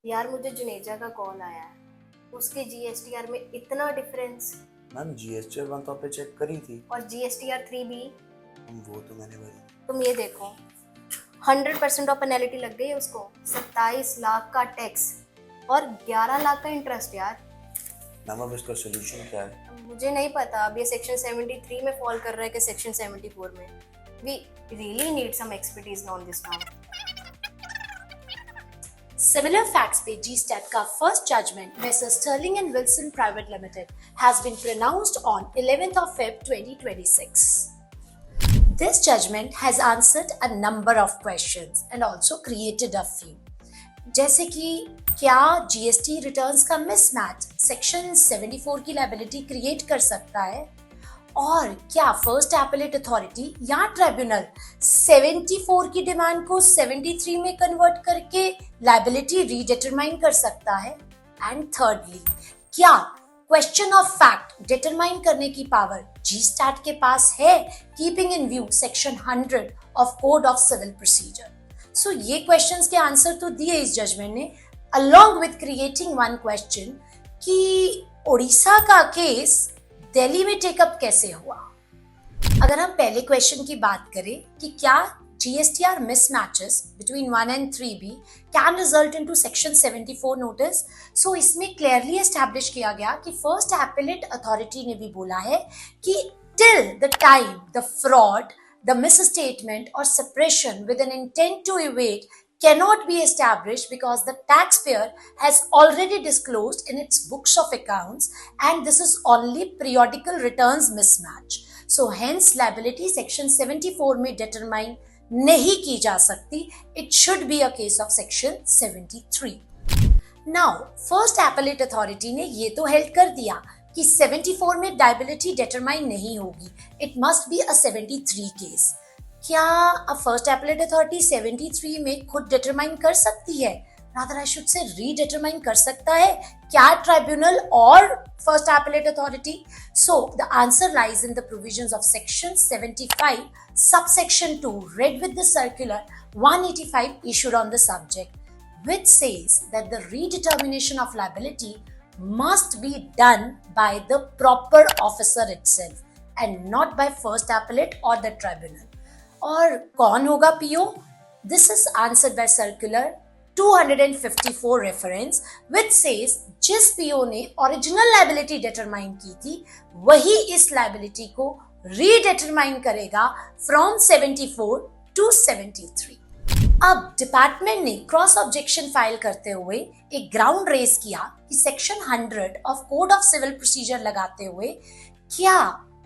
यार मुझे जुनेजा का कॉल आया है। उसके जीएसटीआर में इतना डिफरेंस। मैम जीएसटी 1 तो आपने चेक करी थी। और जीएसटीआर 3 भी। वो तो मैंने भरी। तुम ये देखो, 100% ऑफ पेनल्टी लग गई है उसको। 27 लाख का टैक्स और 11 लाख का इंटरेस्ट यार। मैम अब इसका सोल्यूशन क्या है? मुझे नहीं पता अब ये सेक्शन 73 में फॉल कर रहा है कि सेक्शन 74 में। We really need some expertise on this now. Similar facts पे GSTAT का first judgment Messrs Sterling and Wilson Private Limited has been pronounced on 11th of Feb 2026. This judgment has answered a number of questions and also created a few. जैसे कि क्या GST returns का mismatch section 74 की liability create कर सकता है, और क्या फर्स्ट एपेलेट अथॉरिटी या ट्राइब्यूनल 74 की डिमांड को 73 में कन्वर्ट करके लायबिलिटी रीडिटरमाइन कर सकता है, एंड थर्डली क्या क्वेश्चन ऑफ फैक्ट डिटरमाइन करने की पावर जीस्टैट के पास है, keeping in view section 100 of code of civil procedure. So ये क्वेश्चंस के आंसर तो दिए इस जजमेंट ने, along with creating one question कि ओडिशा का केस दिल्ली में टेकअप कैसे हुआ। अगर हम पहले क्वेश्चन की बात करें कि क्या GSTR mismatches between 1 and 3B can result into section 74 notice, सो इसमें क्लियरली एस्टैब्लिश किया गया कि फर्स्ट एपेलेट अथॉरिटी ने भी बोला है कि till the time the fraud, the misstatement or suppression with an intent to evade cannot be established because the taxpayer has already disclosed in its books of accounts, and this is only periodical returns mismatch. So hence liability section 74 में determine नहीं की जा सकती. It should be a case of section 73. Now first appellate authority ने ये तो held कर दिया कि 74 में liability determine नहीं होगी. It must be a 73 case. क्या फर्स्ट एपेलेट अथॉरिटी 73 में खुद डिटरमाइन कर सकती है, रादर आई शुड से रीडिटरमाइन कर सकता है क्या ट्राइब्यूनल और first appellate authority? So the answer lies in the provisions of section 75 subsection 2 read with the circular 185 issued on the subject, which says that the redetermination of liability must be done by the proper officer itself and not by first appellate or the tribunal. और कौन होगा PO? This is answered bye circular 254 reference which says जिस PO ने original liability determine की थी वही इस liability को रीडिटरमाइन करेगा फ्रॉम 74 टू 73. अब डिपार्टमेंट ने क्रॉस ऑब्जेक्शन फाइल करते हुए एक ग्राउंड रेज किया कि section 100 of code of civil procedure लगाते हुए क्या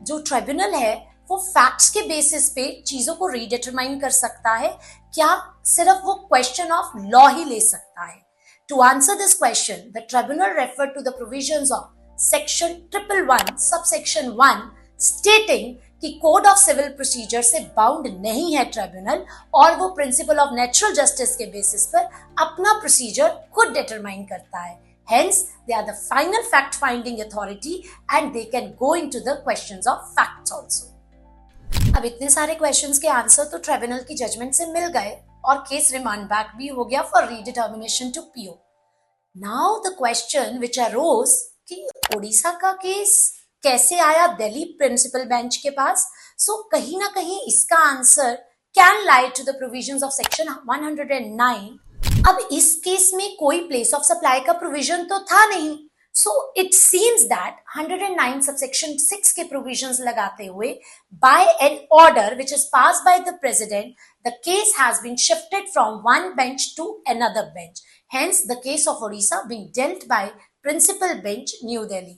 जो ट्राइब्यूनल है वो फैक्ट्स के बेसिस पे चीजों को रीडिटरमाइन कर सकता है, क्या सिर्फ वो क्वेश्चन ऑफ लॉ ही ले सकता है? To answer this question the tribunal refer to the provisions of section 111 subsection 1 stating कि कोड ऑफ सिविल प्रोसीजर से बाउंड नहीं है ट्राइब्यूनल, और वो प्रिंसिपल ऑफ नेचुरल जस्टिस के बेसिस पर अपना प्रोसीजर खुद डिटरमाइन करता है. Hence, they are the final fact-finding authority and they can go into the questions of facts also. अब इतने सारे क्वेश्चंस के आंसर तो ट्राइब्यूनल की जजमेंट से मिल गए और केस रिमांड बैक भी हो गया for redetermination to PO. Now the question which arose कि ओडिशा का केस कैसे आया दिल्ली प्रिंसिपल बेंच के पास. सो कहीं ना कहीं इसका answer can lie to the provisions of section 109. अब इस केस में कोई प्लेस ऑफ सप्लाई का प्रोविजन तो था नहीं, so it seems that 109 subsection 6 के provisions लगाते हुए by an order which is passed by the president the case has been shifted from one bench to another bench, hence the case of Odisha being dealt by principal bench New Delhi.